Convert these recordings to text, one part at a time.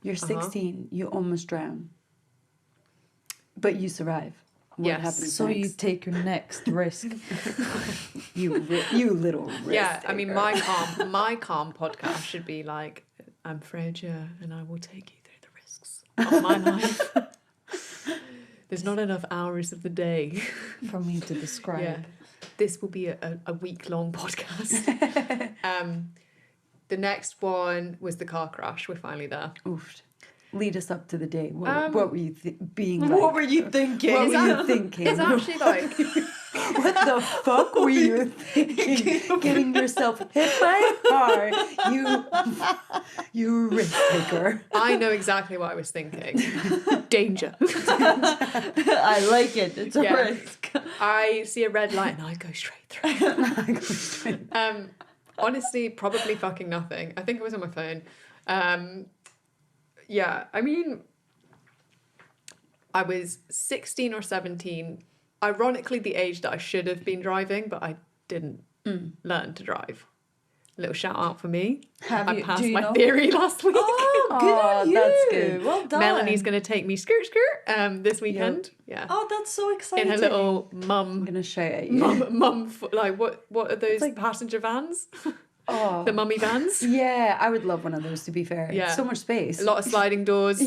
You're 16. You almost drown. But you survive. What happens So next? you take your next risk. You little risk Yeah, I taker. mean, my calm podcast should be like, I'm Freya and I will take you through the risks of my life. There's not enough hours of the day for me to describe. Yeah, this will be a week-long podcast. The next one was the car crash. We're finally there. Oof. Lead us up to the day. What were you being like? What were you thinking? What were you thinking? It's actually like... What the fuck were you thinking? Getting yourself hit by a car. You risk taker. I know exactly what I was thinking. Danger. I like it. It's a risk. I see a red light and I go straight through. Honestly, probably fucking nothing. I think it was on my phone. Yeah, I mean, I was 16 or 17, ironically the age that I should have been driving, but I didn't learn to drive. A little shout out for me. I passed my theory last week. Oh, good on you. That's good. Well done. Melanie's going to take me skirt this weekend. Yep. Yeah. Oh, that's so exciting. In her little mum. I'm going to shout at you. Mum, like, what are those passenger vans? Oh. The mummy vans? Yeah, I would love one of those, to be fair. Yeah. So much space. A lot of sliding doors.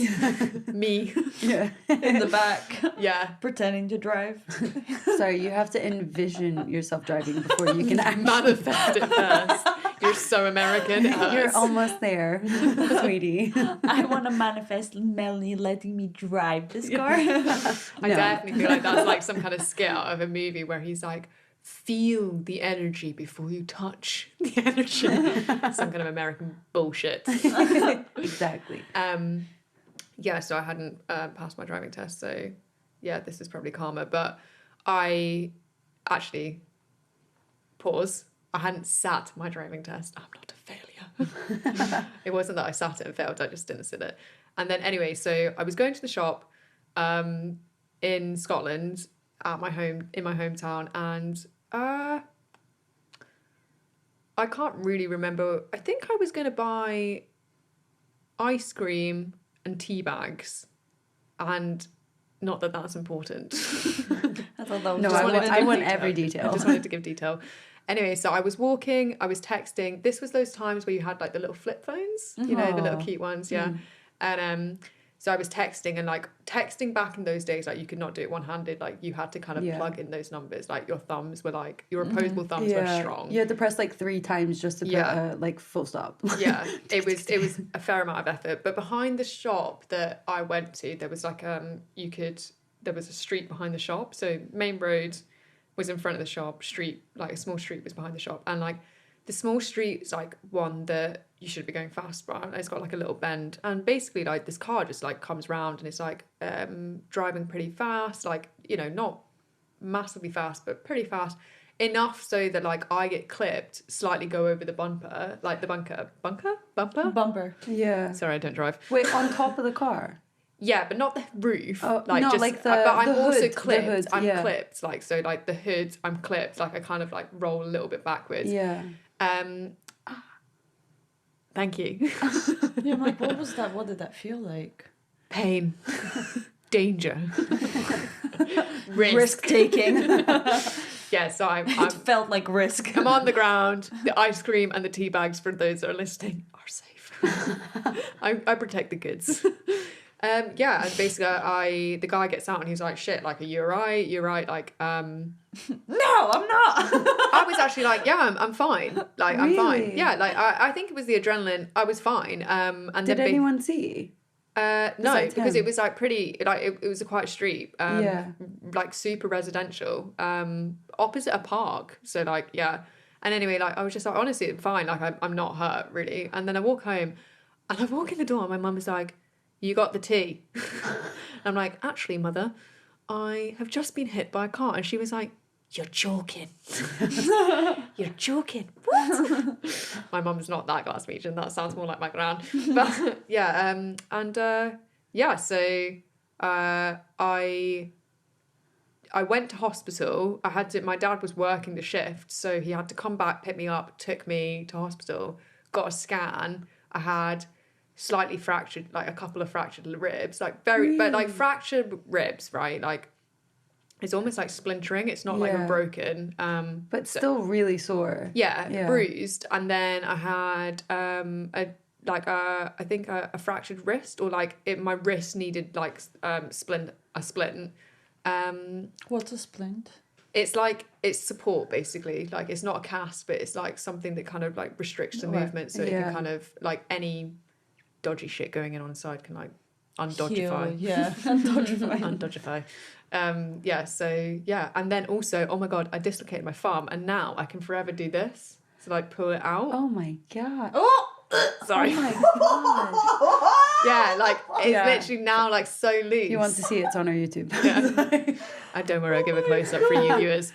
Me. Yeah. In the back. Yeah. Pretending to drive. Sorry, you have to envision yourself driving before you can actually manifest it first. You're so American. You're almost there, sweetie. I want to manifest Melanie letting me drive this car. I definitely feel like that's like some kind of skit out of a movie where he's like, feel the energy before you touch the energy. Some kind of American bullshit. Exactly. Yeah, so I hadn't passed my driving test, so yeah, this is probably karma. But I actually, pause, I hadn't sat my driving test. I'm not a failure. It wasn't that I sat it and failed, I just didn't sit it. And then anyway, so I was going to the shop in Scotland in my hometown, and I can't really remember. I think I was going to buy ice cream and tea bags, and not that that's important. I thought that was No, I want every detail. I just wanted to give detail. Anyway, so I was walking, I was texting. This was those times where you had like the little flip phones, you know, the little cute ones, yeah. And so I was texting, and like texting back in those days, like you could not do it one-handed. Like you had to kind of plug in those numbers. Like your thumbs were like, your opposable thumbs were strong. You had to press like 3 times just to put like full stop. Yeah, it was a fair amount of effort. But behind the shop that I went to, there was like there was a street behind the shop. So main road was in front of the shop, like a small street was behind the shop, and like the small street's like one that you should be going fast, but it's got like a little bend, and basically like this car just like comes round and it's like driving pretty fast, like, you know, not massively fast but pretty fast enough so that like I get clipped, slightly go over the bumper, like the bumper. Yeah. Sorry, I don't drive. Wait, on top of the car? Yeah, but not the roof. Oh, like no, just, like but I'm the also hood, clipped. the hood, I'm yeah. clipped, like, so like the hood, I'm clipped, like I kind of like roll a little bit backwards. Yeah. Thank you. Yeah, I'm like, what was that? What did that feel like? Pain. Danger. Risk taking. Yeah, so I'm It felt like risk. I'm on the ground. The ice cream and the tea bags, for those that are listening, are safe. I protect the goods. Yeah, and basically the guy gets out and he's like, shit, like, are you alright? You're right, like, No, I'm not. I was actually like, yeah, I'm fine. Like, I'm fine. Really? Yeah, like, I think it was the adrenaline. I was fine. And Did then anyone see? no, Besides because him? it was like pretty, like it was a quiet street, Yeah. like super residential, opposite a park. So like, yeah. And anyway, like I was just like, honestly, I'm fine. Like I'm not hurt really. And then I walk home, and I walk in the door, and my mum is like, "You got the tea?" I'm like, "Actually, mother, I have just been hit by a car." And she was like, "You're joking." You're joking. What? My mum's not that Glaswegian. That sounds more like my gran. But yeah, yeah. So I went to hospital. My dad was working the shift, so he had to come back, pick me up, took me to hospital, got a scan. I had slightly fractured, like a couple of fractured ribs, like very, but like fractured ribs, right? Like it's almost like splintering. It's not like a broken. But still really sore. Yeah, bruised. And then I had I think a fractured wrist, or like my wrist needed like a splint. What's a splint? It's like it's support basically. Like it's not a cast, but it's like something that kind of like restricts the movement, so it can kind of like any dodgy shit going in on the side can like undodgify. Undodgify. And then also, oh my god, I dislocated my thumb, and now I can forever do this to like pull it out. Oh my god. Sorry. Oh my god. Yeah, like it's literally now like so loose. If you want to see it, it's on our YouTube. Yeah. I don't worry, I'll give a close up for you viewers.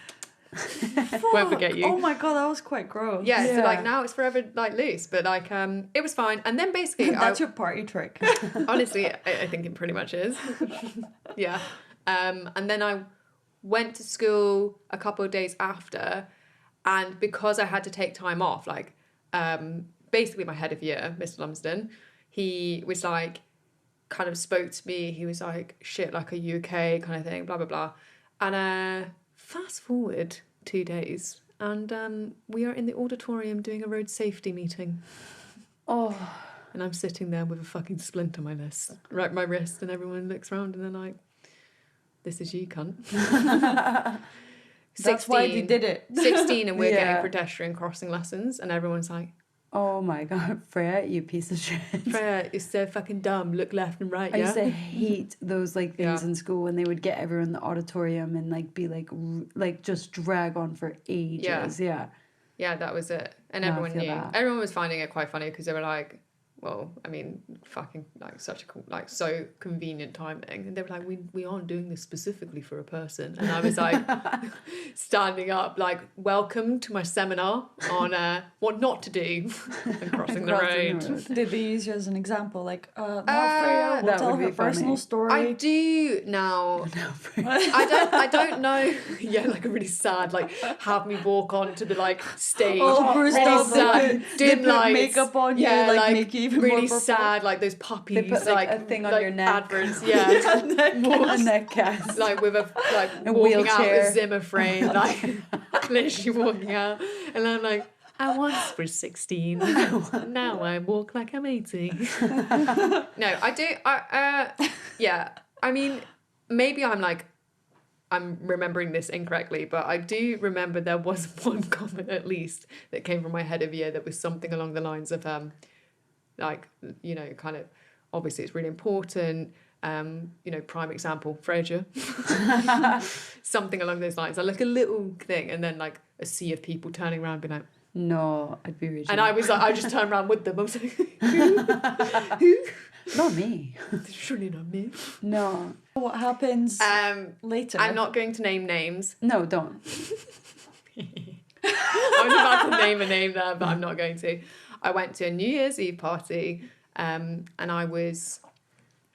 Won't forget you. Oh my god, that was quite gross. Yeah, so like now it's forever like loose, but like it was fine. And then basically that's your party trick. Honestly, I think it pretty much is. Yeah. And then I went to school a couple of days after, and because I had to take time off, like basically my head of year, Mr. Lumsden, he was like, kind of spoke to me. He was like, shit, like, are you okay? Kind of thing, blah, blah, blah. And fast forward 2 days, and we are in the auditorium doing a road safety meeting. Oh. And I'm sitting there with a fucking splint on my wrist, and everyone looks around and they're like, this is you, cunt. That's why they did it. 16 and we're getting pedestrian crossing lessons, and everyone's like, oh my god, Freya, you piece of shit. Freya, you're so fucking dumb. Look left and right, I used to hate those like things in school when they would get everyone in the auditorium and like be like just drag on for ages. Yeah, that was it. And everyone knew. That. Everyone was finding it quite funny because they were like, well, I mean, fucking like such a cool, like so convenient timing. And they were like, we aren't doing this specifically for a person. And I was like standing up like, welcome to my seminar on what not to do and crossing the road. Did they use you as an example? Like, now Freya will tell her personal story. I do now. I don't know. Yeah, like a really sad, like have me walk onto the like stage. Bruised really up, sad. Dim put lights. makeup on you, like make you even really more sad, like those puppies, they put like a thing on your neck, adverts, a neck cast, like with a walking wheelchair. out with Zimmer frame, like literally walking out, and I'm like, I once was 16, now I walk like I'm 18. No, I do. I mean, maybe I'm remembering this incorrectly, but I do remember there was one comment at least that came from my head of year that was something along the lines of like, you know, kind of, obviously it's really important, you know, prime example, Frasier. Something along those lines. I like a little thing, and then like a sea of people turning around being like, no, I'd be raging. and I was like, I just turned around with them. I was like, who? Not me. Surely not me. No. What happens later? I'm not going to name names. No, don't. I was about to name a name there, but I'm not going to. I went to a New Year's Eve party, and I was